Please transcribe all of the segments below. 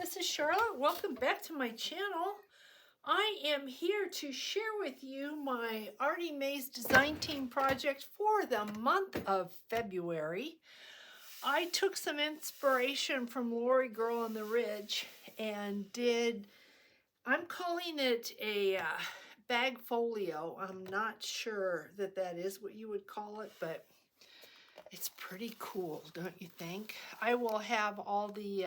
this is Charlotte. Welcome back to my channel. I am here to share with you my Artymaze design team project for the month of February. I took some inspiration from Lori Girl on the Ridge and I'm calling it a bag folio. I'm not sure that is what you would call it, but it's pretty cool, don't you think? I will have all the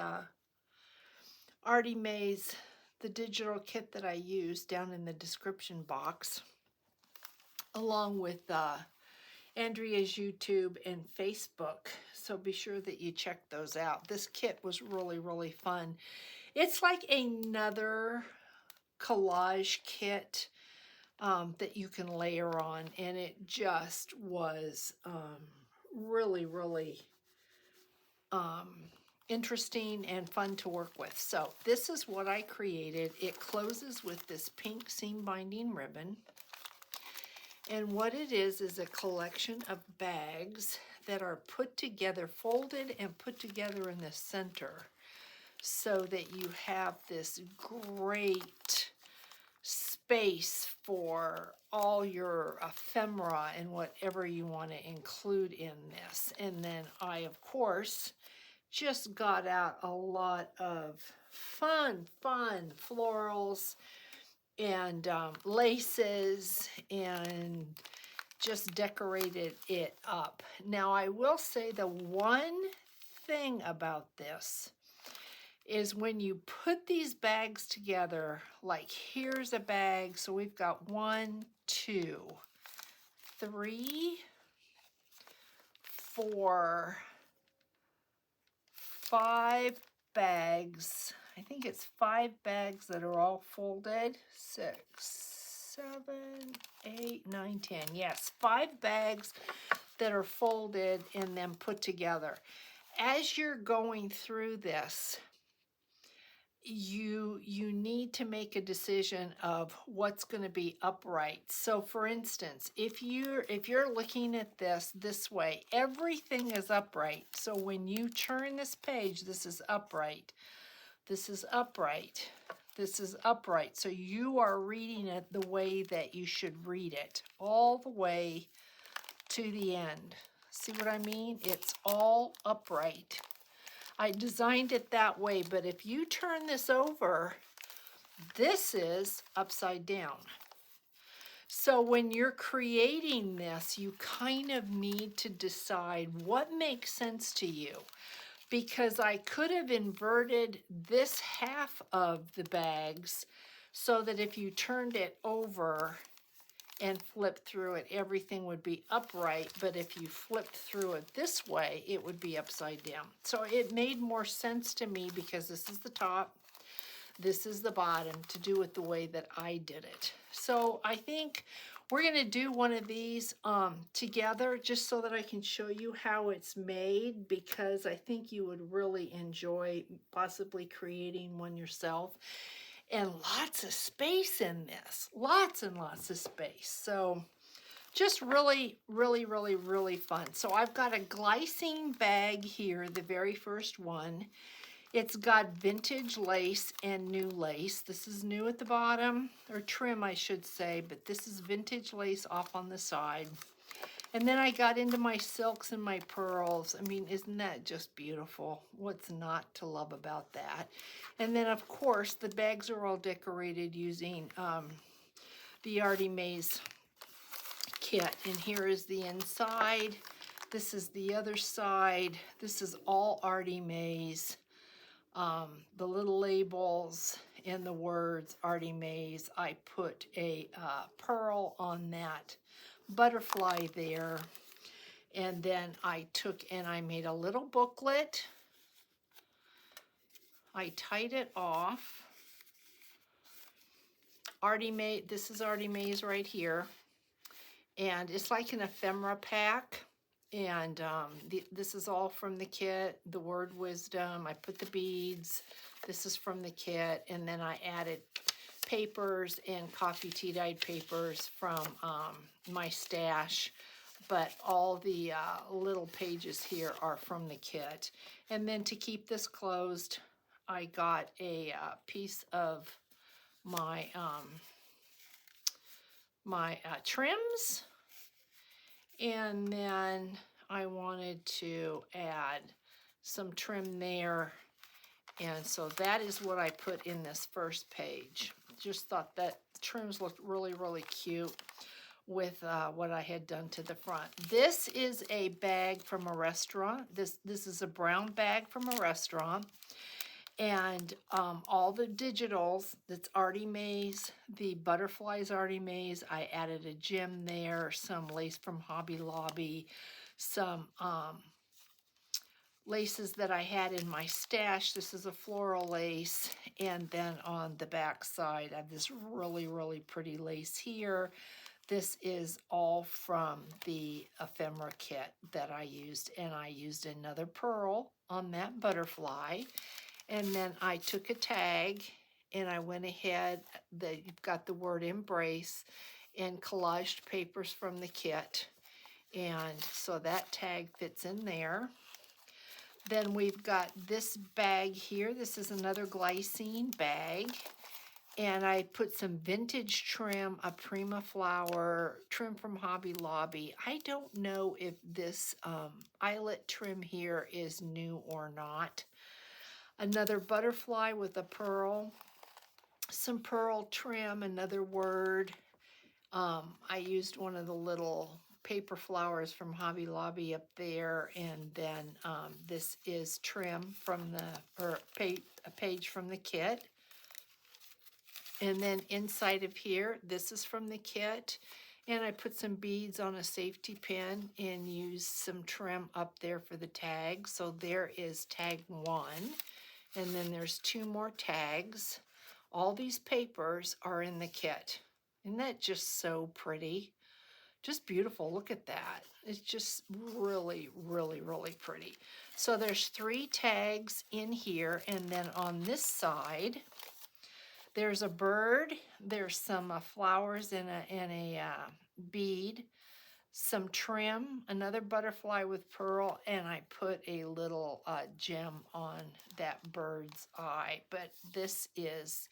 Artymaze, the digital kit that I use, down in the description box, along with Andrea's YouTube and Facebook. So be sure that you check those out. This kit was really, really fun. It's like another collage kit that you can layer on, and it just was really, really interesting and fun to work with. So this is what I created. It closes with this pink seam binding ribbon. And what it is a collection of bags that are put together, folded and put together in the center, so that you have this great space for all your ephemera and whatever you want to include in this. And then I, of course, just got out a lot of fun florals and laces and just decorated it up. Now, I will say the one thing about this is when you put these bags together, like here's a bag, so we've got 1, 2, 3, 4, 5 bags. I think it's 5 bags that are all folded. 6, 7, 8, 9, 10. Yes, 5 bags that are folded and then put together. As you're going through this, you need to make a decision of what's going to be upright. So for instance, if you're looking at this way, everything is upright. So when you turn this page, this is upright, this is upright, this is upright. So you are reading it the way that you should read it, all the way to the end. See what I mean? It's all upright. I designed it that way, but if you turn this over, this is upside down. So when you're creating this, you kind of need to decide what makes sense to you, because I could have inverted this half of the bags so that if you turned it over and flipped through it, everything would be upright, but if you flipped through it this way, it would be upside down. So it made more sense to me, because this is the top, this is the bottom, to do it the way that I did it. So I think we're going to do one of these together, just so that I can show you how it's made, because I think you would really enjoy possibly creating one yourself. And lots of space in this, lots and lots of space. So just really, really, really, really fun. So I've got a glycine bag here, the very first one. It's got vintage lace and new lace. This is new at the bottom, or trim I should say, but this is vintage lace off on the side. And then I got into my silks and my pearls. I mean, isn't that just beautiful? What's not to love about that? And then, of course, the bags are all decorated using the Artymaze kit. And here is the inside. This is the other side. This is all Artymaze. The little labels and the words Artymaze. I put a pearl on that butterfly there, and then I took and I made a little booklet. I tied it off. Artymaze, this is Artymaze right here, and it's like an ephemera pack. And this is all from the kit. The word wisdom, I put the beads. This is from the kit, and then I added papers and coffee tea dyed papers from my stash, but all the little pages here are from the kit. And then to keep this closed, I got a piece of my trims, and then I wanted to add some trim there, and so that is what I put in this first page. Just thought that trims looked really, really cute with what I had done to the front. This is a bag from a restaurant. This is a brown bag from a restaurant. And all the digitals, that's Artymaze, the butterflies Artymaze. I added a gem there, some lace from Hobby Lobby, some laces that I had in my stash. This is a floral lace. And then on the back side, I have this really, really pretty lace here. This is all from the ephemera kit that I used, and I used another pearl on that butterfly. And then I took a tag and I went ahead, you've got the word embrace, and collaged papers from the kit. And so that tag fits in there. Then we've got this bag here. This is another glycine bag. And I put some vintage trim, a Prima flower trim from Hobby Lobby. I don't know if this eyelet trim here is new or not. Another butterfly with a pearl, some pearl trim, another word. I used one of the little paper flowers from Hobby Lobby up there, and then this is trim from a page from the kit. And then inside of here, this is from the kit. And I put some beads on a safety pin and used some trim up there for the tag. So there is tag 1. And then there's 2 more tags. All these papers are in the kit. Isn't that just so pretty? Just beautiful. Look at that. It's just really, really, really pretty. So there's 3 tags in here. And then on this side, there's a bird. There's some flowers and a bead. Some trim, another butterfly with pearl, and I put a little gem on that bird's eye. But this is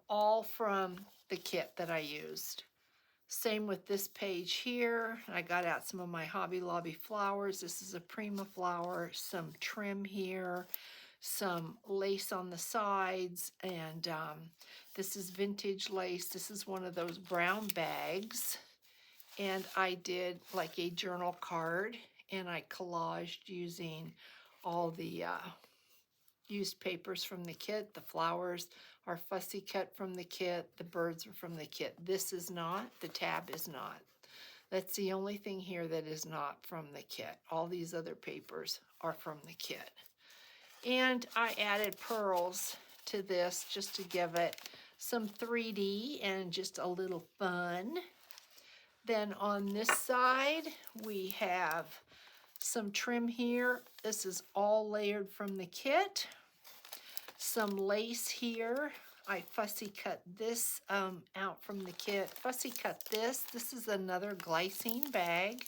all from the kit that I used. Same with this page here. I got out some of my Hobby Lobby flowers. This is a Prima flower, some trim here, some lace on the sides, and this is vintage lace. This is one of those brown bags. And I did like a journal card, and I collaged using all the used papers from the kit. The flowers are fussy cut from the kit. The birds are from the kit. This is not. The tab is not. That's the only thing here that is not from the kit. All these other papers are from the kit. And I added pearls to this just to give it some 3D and just a little fun. Then on this side, we have some trim here. This is all layered from the kit. Some lace here. I fussy cut this out from the kit. Fussy cut this. This is another glycine bag.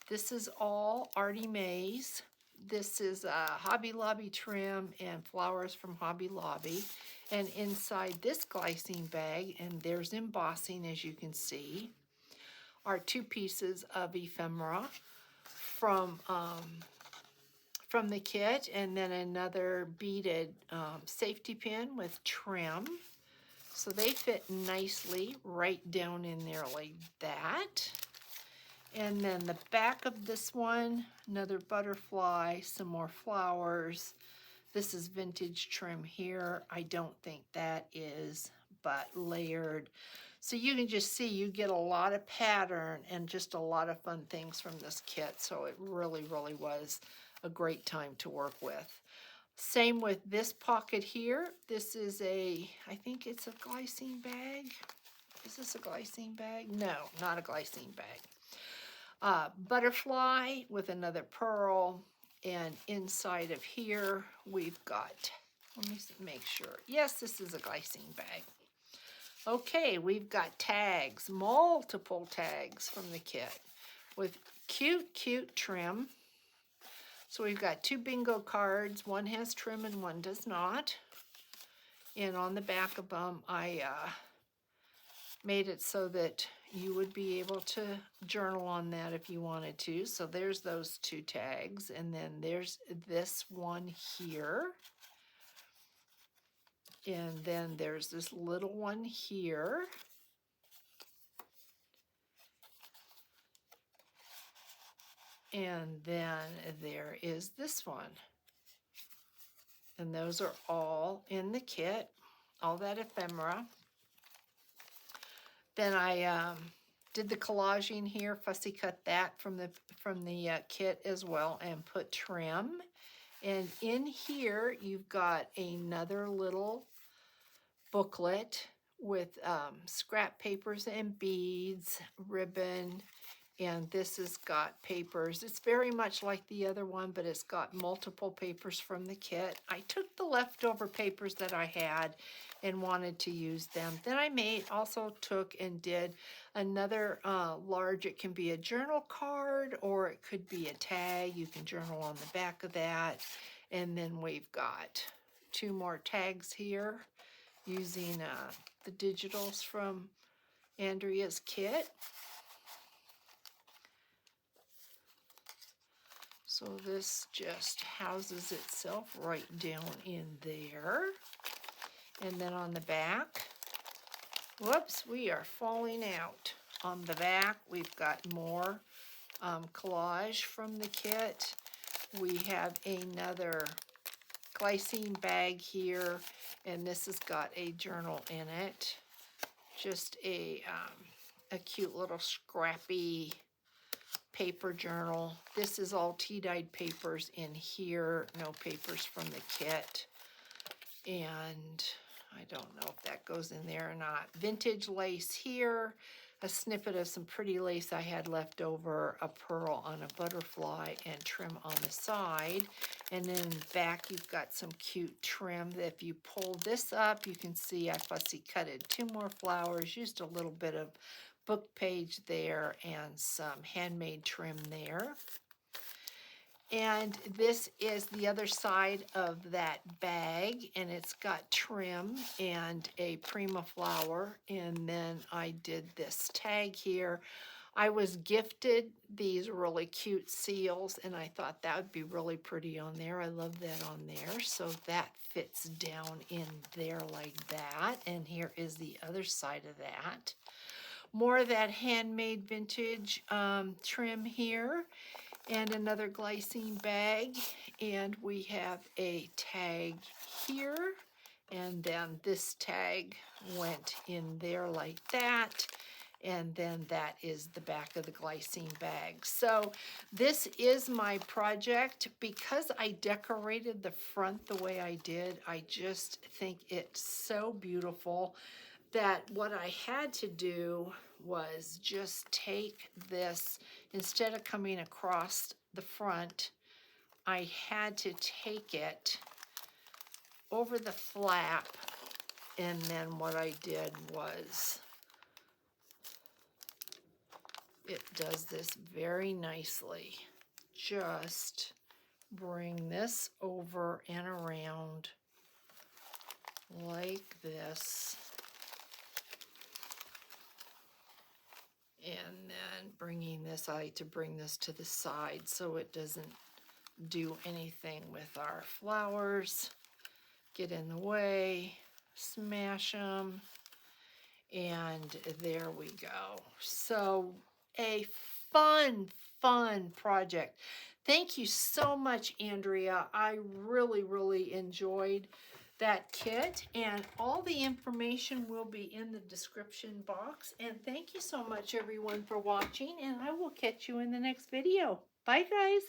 This is all Artymaze. This is Hobby Lobby trim and flowers from Hobby Lobby. And inside this glycine bag, and there's embossing as you can see, are 2 pieces of ephemera from the kit, and then another beaded safety pin with trim. So they fit nicely right down in there like that. And then the back of this one, another butterfly, some more flowers. This is vintage trim here. I don't think that is, but layered. So you can just see you get a lot of pattern and just a lot of fun things from this kit. So it really, really was a great time to work with. Same with this pocket here. This is I think it's a glycine bag. Is this a glycine bag? No, not a glycine bag. Butterfly with another pearl. And inside of here, we've got, let me make sure. Yes, this is a glycine bag. Okay, we've got tags, multiple tags from the kit with cute, cute trim. So we've got 2 bingo cards. One has trim and one does not. And on the back of them, I made it so that you would be able to journal on that if you wanted to. So there's those 2 tags, and then there's this one here. And then there's this little one here. And then there is this one. And those are all in the kit, all that ephemera. Then I did the collaging here, fussy cut that from the kit as well, and put trim. And in here you've got another little booklet with scrap papers and beads, ribbon, and this has got papers. It's very much like the other one, but it's got multiple papers from the kit. I took the leftover papers that I had and wanted to use them. Then I also took and did another large, it can be a journal card or it could be a tag. You can journal on the back of that. And then we've got 2 more tags here using the digitals from Andrea's kit. So this just houses itself right down in there. And then on the back, whoops, we are falling out. On the back, we've got more collage from the kit. We have another glycine bag here, and this has got a journal in it. Just a cute little scrappy paper journal. This is all tea-dyed papers in here, no papers from the kit. And I don't know if that goes in there or not. Vintage lace here, a snippet of some pretty lace I had left over, a pearl on a butterfly, and trim on the side. And then back you've got some cute trim. If you pull this up, you can see I fussy cutted 2 more flowers, used a little bit of book page there and some handmade trim there. And this is the other side of that bag, and it's got trim and a prima flower. And then I did this tag here. I was gifted these really cute seals, and I thought that would be really pretty on there. I love that on there. So that fits down in there like that. And here is the other side of that. More of that handmade vintage trim here, and another glycine bag, and we have a tag here, and then this tag went in there like that, and then that is the back of the glycine bag. So this is my project. Because I decorated the front the way I did, I just think it's so beautiful that what I had to do was just take this, instead of coming across the front, I had to take it over the flap, and then what I did was, it does this very nicely. Just bring this over and around like this. And then bringing this, I like to bring this to the side so it doesn't do anything with our flowers, get in the way, smash them, and there we go. So a fun project. Thank you so much, Andrea. I really enjoyed that kit, and all the information will be in the description box. And thank you so much, everyone, for watching, and I will catch you in the next video. Bye, guys.